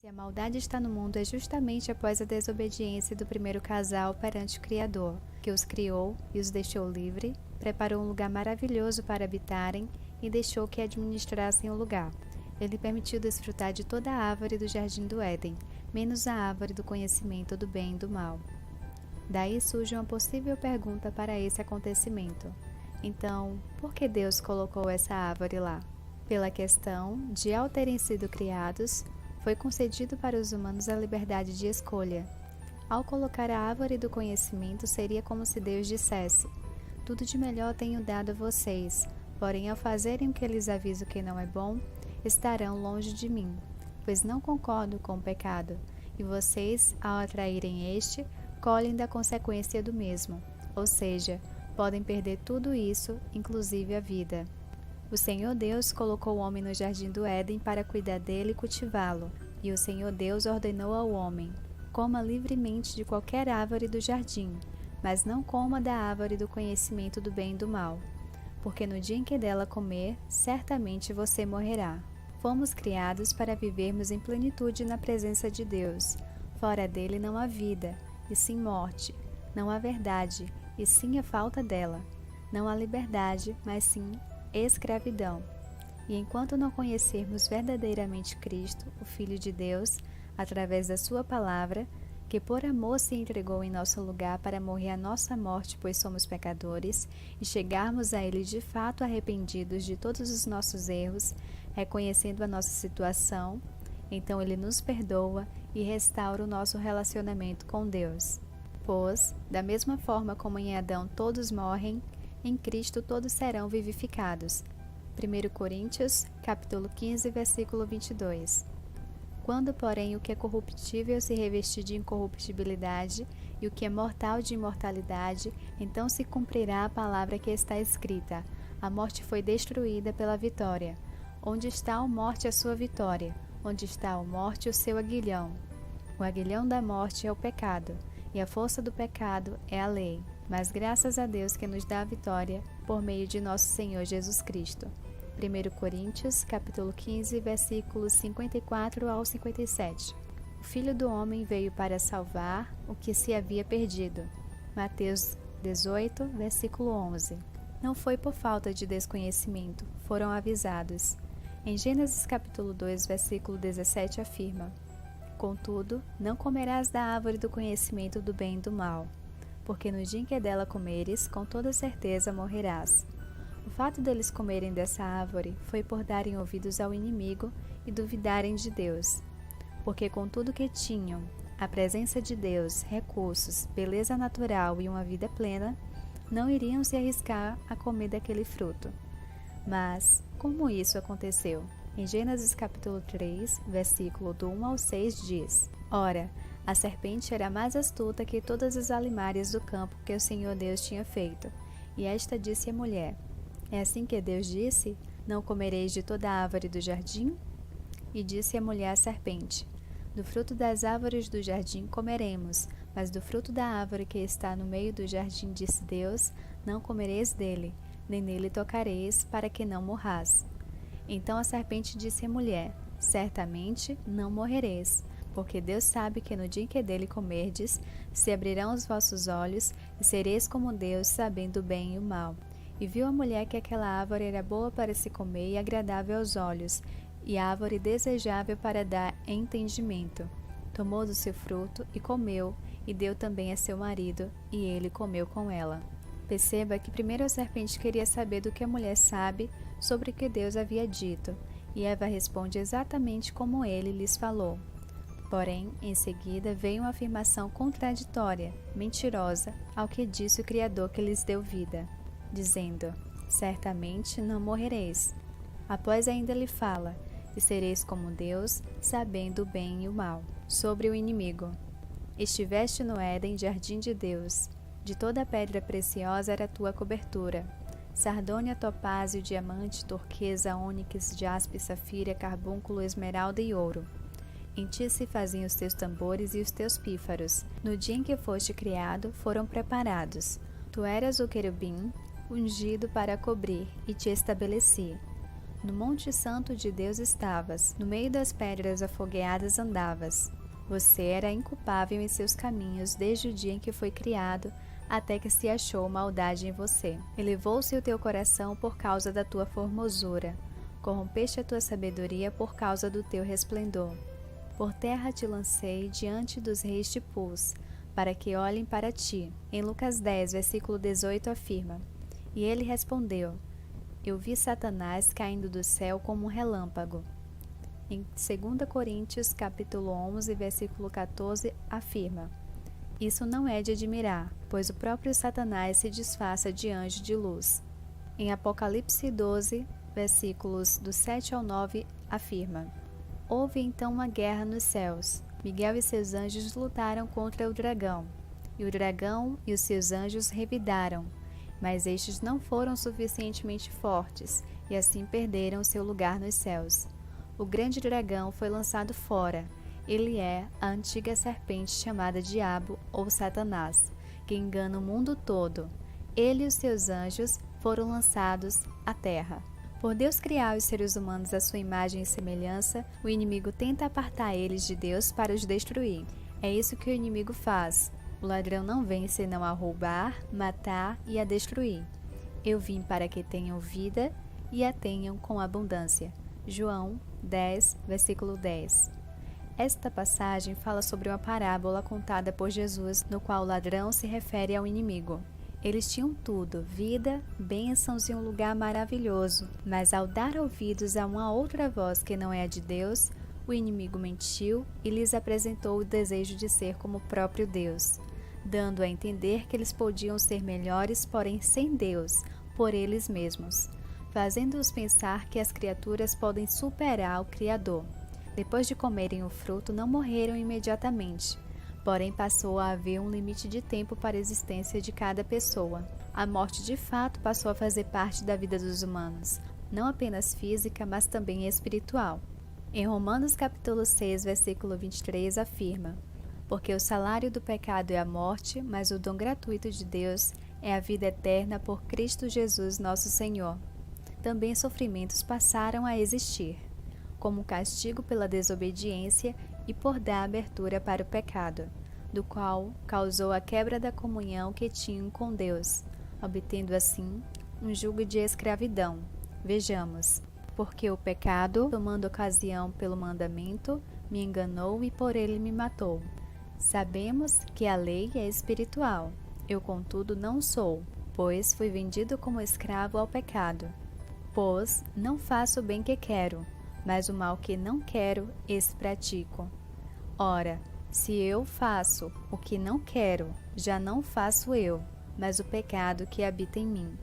Se a maldade está no mundo é justamente após a desobediência do primeiro casal perante o Criador, que os criou e os deixou livre, preparou um lugar maravilhoso para habitarem e deixou que administrassem o lugar. Ele permitiu desfrutar de toda a árvore do jardim do Éden, menos a árvore do conhecimento do bem e do mal. Daí surge uma possível pergunta para esse acontecimento. Então, por que Deus colocou essa árvore lá? Pela questão de, ao terem sido criados, foi concedido para os humanos a liberdade de escolha. Ao colocar a árvore do conhecimento, seria como se Deus dissesse: tudo de melhor tenho dado a vocês, porém ao fazerem o que lhes aviso que não é bom, estarão longe de mim, pois não concordo com o pecado, e vocês, ao atraírem este, colhem da consequência do mesmo, ou seja, podem perder tudo isso, inclusive a vida. O Senhor Deus colocou o homem no jardim do Éden para cuidar dele e cultivá-lo. E o Senhor Deus ordenou ao homem: coma livremente de qualquer árvore do jardim, mas não coma da árvore do conhecimento do bem e do mal, porque no dia em que dela comer, certamente você morrerá. Fomos criados para vivermos em plenitude na presença de Deus. Fora dele não há vida, e sim morte. Não há verdade, e sim a falta dela. Não há liberdade, mas sim escravidão. E enquanto não conhecermos verdadeiramente Cristo, o Filho de Deus, através da sua palavra, que por amor se entregou em nosso lugar para morrer a nossa morte, pois somos pecadores, e chegarmos a Ele de fato arrependidos de todos os nossos erros, reconhecendo a nossa situação, então Ele nos perdoa e restaura o nosso relacionamento com Deus. Pois, da mesma forma como em Adão todos morrem, em Cristo todos serão vivificados. 1 Coríntios, capítulo 15, versículo 22. Quando, porém, o que é corruptível se revestir de incorruptibilidade e o que é mortal de imortalidade, então se cumprirá a palavra que está escrita: a morte foi destruída pela vitória. Onde está a morte a sua vitória? Onde está a morte o seu aguilhão? O aguilhão da morte é o pecado, e a força do pecado é a lei. Mas graças a Deus que nos dá a vitória por meio de nosso Senhor Jesus Cristo. 1 Coríntios, capítulo 15, versículos 54 ao 57. O Filho do Homem veio para salvar o que se havia perdido. Mateus 18, versículo 11. Não foi por falta de desconhecimento, foram avisados. Em Gênesis capítulo 2, versículo 17 afirma: contudo, não comerás da árvore do conhecimento do bem e do mal, porque no dia em que dela comeres, com toda certeza morrerás. O fato deles comerem dessa árvore foi por darem ouvidos ao inimigo e duvidarem de Deus. Porque com tudo que tinham, a presença de Deus, recursos, beleza natural e uma vida plena, não iriam se arriscar a comer daquele fruto. Mas, como isso aconteceu? Em Gênesis capítulo 3, versículo do 1 ao 6 diz: ora, a serpente era mais astuta que todas as alimárias do campo que o Senhor Deus tinha feito. E esta disse à mulher: é assim que Deus disse: não comereis de toda a árvore do jardim? E disse a mulher à serpente: do fruto das árvores do jardim comeremos, mas do fruto da árvore que está no meio do jardim, disse Deus: não comereis dele, nem nele tocareis, para que não morrais. Então a serpente disse à mulher: certamente não morrereis, porque Deus sabe que no dia em que dele comerdes, se abrirão os vossos olhos, e sereis como Deus, sabendo o bem e o mal. E viu a mulher que aquela árvore era boa para se comer e agradável aos olhos, e árvore desejável para dar entendimento. Tomou do seu fruto e comeu, e deu também a seu marido, e ele comeu com ela. Perceba que primeiro a serpente queria saber do que a mulher sabe sobre o que Deus havia dito, e Eva responde exatamente como ele lhes falou. Porém, em seguida veio uma afirmação contraditória, mentirosa, ao que disse o Criador que lhes deu vida, dizendo: certamente não morrereis. Após ainda lhe fala: e sereis como Deus, sabendo o bem e o mal. Sobre o inimigo: estiveste no Éden, jardim de Deus. De toda pedra preciosa era a tua cobertura: sardônia, topázio, diamante, turquesa, ônix, jaspe, safira, carbúnculo, esmeralda e ouro. Em ti se faziam os teus tambores e os teus pífaros. No dia em que foste criado, foram preparados. Tu eras o querubim, ungido para cobrir, e te estabeleci. No monte santo de Deus estavas, no meio das pedras afogueadas andavas. Você era inculpável em seus caminhos desde o dia em que foi criado, até que se achou maldade em você. Elevou-se o teu coração por causa da tua formosura. Corrompeste a tua sabedoria por causa do teu resplendor. Por terra te lancei, diante dos reis te pus, para que olhem para ti. Em Lucas 10, versículo 18 afirma: E ele respondeu: Eu vi Satanás caindo do céu como um relâmpago. Em 2 Coríntios, capítulo 11, versículo 14, afirma: Isso não é de admirar, pois o próprio Satanás se disfarça de anjo de luz. Em Apocalipse 12, versículos do 7 ao 9, afirma: Houve então uma guerra nos céus. Miguel e seus anjos lutaram contra o dragão, e o dragão e os seus anjos revidaram, mas estes não foram suficientemente fortes, e assim perderam seu lugar nos céus. O grande dragão foi lançado fora. Ele é a antiga serpente chamada Diabo ou Satanás, que engana o mundo todo. Ele e os seus anjos foram lançados à terra. Por Deus criar os seres humanos à sua imagem e semelhança, o inimigo tenta apartar eles de Deus para os destruir. É isso que o inimigo faz. O ladrão não vem senão a roubar, matar e a destruir. Eu vim para que tenham vida e a tenham com abundância. João 10, versículo 10. Esta passagem fala sobre uma parábola contada por Jesus, no qual o ladrão se refere ao inimigo. Eles tinham tudo, vida, bênçãos e um lugar maravilhoso, mas ao dar ouvidos a uma outra voz que não é a de Deus, o inimigo mentiu e lhes apresentou o desejo de ser como o próprio Deus, dando a entender que eles podiam ser melhores, porém sem Deus, por eles mesmos, fazendo-os pensar que as criaturas podem superar o Criador. Depois de comerem o fruto, não morreram imediatamente. Porém, passou a haver um limite de tempo para a existência de cada pessoa. A morte de fato passou a fazer parte da vida dos humanos, não apenas física, mas também espiritual. Em Romanos capítulo 6, versículo 23, afirma: Porque o salário do pecado é a morte, mas o dom gratuito de Deus é a vida eterna por Cristo Jesus nosso Senhor. Também sofrimentos passaram a existir, como castigo pela desobediência e por dar abertura para o pecado, do qual causou a quebra da comunhão que tinham com Deus, obtendo assim um jugo de escravidão. Vejamos: porque o pecado, tomando ocasião pelo mandamento, me enganou e por ele me matou. Sabemos que a lei é espiritual. Eu, contudo, não sou, pois fui vendido como escravo ao pecado. Pois não faço o bem que quero, mas o mal que não quero, esse pratico. Ora, se eu faço o que não quero, já não faço eu, mas o pecado que habita em mim.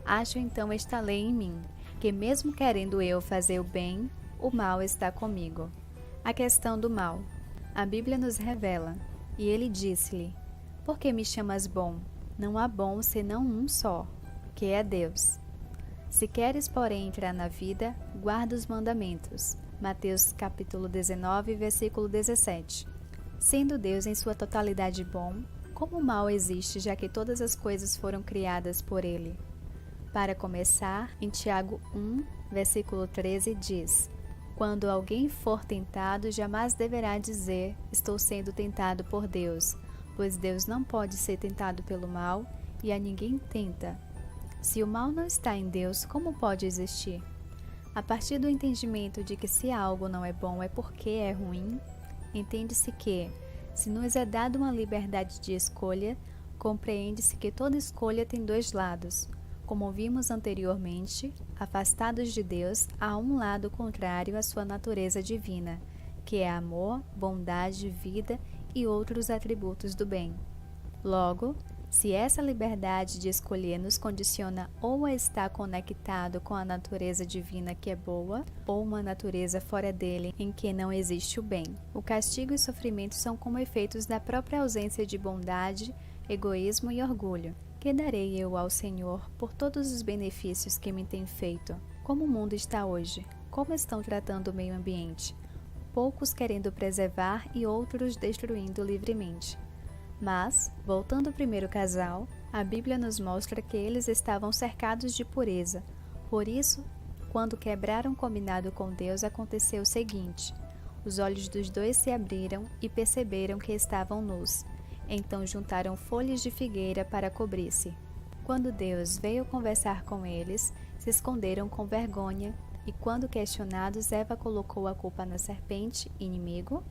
Acho então esta lei em mim, que mesmo querendo eu fazer o bem, o mal está comigo. A questão do mal. A Bíblia nos revela: E ele disse-lhe: Por que me chamas bom? Não há bom senão um só, que é Deus. Se queres, porém, entrar na vida, guarda os mandamentos. Mateus capítulo 19, versículo 17. Sendo Deus em sua totalidade bom, como o mal existe, já que todas as coisas foram criadas por ele? Para começar, em Tiago 1, versículo 13, diz: Quando alguém for tentado, jamais deverá dizer: Estou sendo tentado por Deus, pois Deus não pode ser tentado pelo mal, e a ninguém tenta. Se o mal não está em Deus, como pode existir? A partir do entendimento de que se algo não é bom é porque é ruim, entende-se que, se nos é dada uma liberdade de escolha, compreende-se que toda escolha tem dois lados. Como vimos anteriormente, afastados de Deus, há um lado contrário à sua natureza divina, que é amor, bondade, vida e outros atributos do bem. Logo, se essa liberdade de escolher nos condiciona ou a estar conectado com a natureza divina que é boa, ou uma natureza fora dele em que não existe o bem. O castigo e o sofrimento são como efeitos da própria ausência de bondade, egoísmo e orgulho. Que darei eu ao Senhor por todos os benefícios que me tem feito? Como o mundo está hoje? Como estão tratando o meio ambiente? Poucos querendo preservar e outros destruindo livremente. Mas, voltando ao primeiro casal, a Bíblia nos mostra que eles estavam cercados de pureza. Por isso, quando quebraram o combinado com Deus, aconteceu o seguinte: os olhos dos dois se abriram e perceberam que estavam nus. Então juntaram folhas de figueira para cobrir-se. Quando Deus veio conversar com eles, se esconderam com vergonha, e quando questionados, Eva colocou a culpa na serpente, inimigo.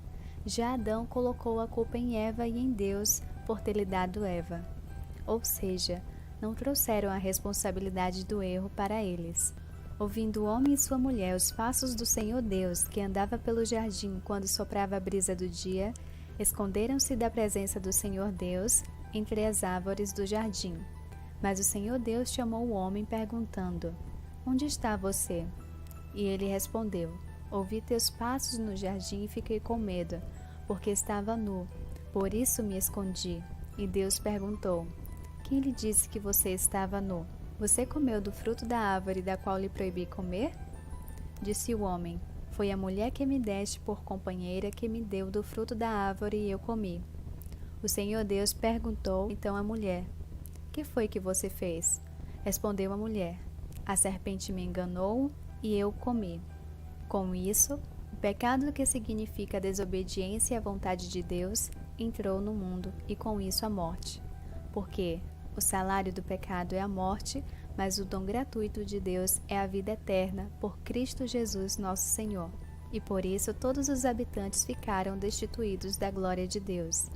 Já Adão colocou a culpa em Eva e em Deus por ter lhe dado Eva. Ou seja, não trouxeram a responsabilidade do erro para eles. Ouvindo o homem e sua mulher os passos do Senhor Deus, que andava pelo jardim quando soprava a brisa do dia, esconderam-se da presença do Senhor Deus entre as árvores do jardim. Mas o Senhor Deus chamou o homem, perguntando: Onde está você? E ele respondeu: Ouvi teus passos no jardim e fiquei com medo, porque estava nu. Por isso me escondi. E Deus perguntou: Quem lhe disse que você estava nu? Você comeu do fruto da árvore da qual lhe proibi comer? Disse o homem: Foi a mulher que me deste por companheira que me deu do fruto da árvore e eu comi. O Senhor Deus perguntou então à mulher: Que foi que você fez? Respondeu a mulher: A serpente me enganou e eu comi. Com isso, o pecado, que significa a desobediência à vontade de Deus, entrou no mundo e com isso a morte. Porque o salário do pecado é a morte, mas o dom gratuito de Deus é a vida eterna por Cristo Jesus nosso Senhor. E por isso todos os habitantes ficaram destituídos da glória de Deus.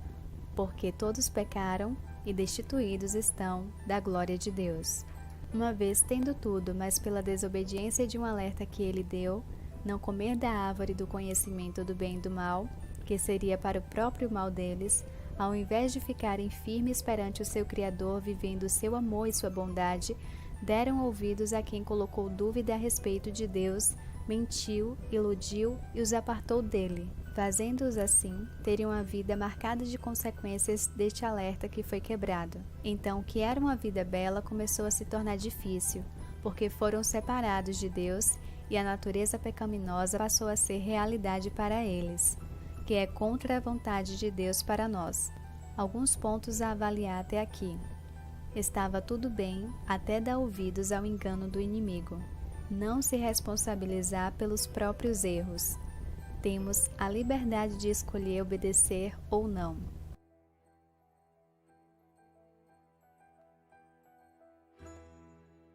Porque todos pecaram e destituídos estão da glória de Deus. Uma vez tendo tudo, mas pela desobediência de um alerta que ele deu, não comer da árvore do conhecimento do bem e do mal, que seria para o próprio mal deles, ao invés de ficarem firmes perante o seu Criador, vivendo o seu amor e sua bondade, deram ouvidos a quem colocou dúvida a respeito de Deus, mentiu, iludiu e os apartou dele. Fazendo-os assim, teriam a vida marcada de consequências deste alerta que foi quebrado. Então, o que era uma vida bela começou a se tornar difícil, porque foram separados de Deus e a natureza pecaminosa passou a ser realidade para eles, que é contra a vontade de Deus para nós. Alguns pontos a avaliar até aqui. Estava tudo bem até dar ouvidos ao engano do inimigo. Não se responsabilizar pelos próprios erros. Temos a liberdade de escolher obedecer ou não.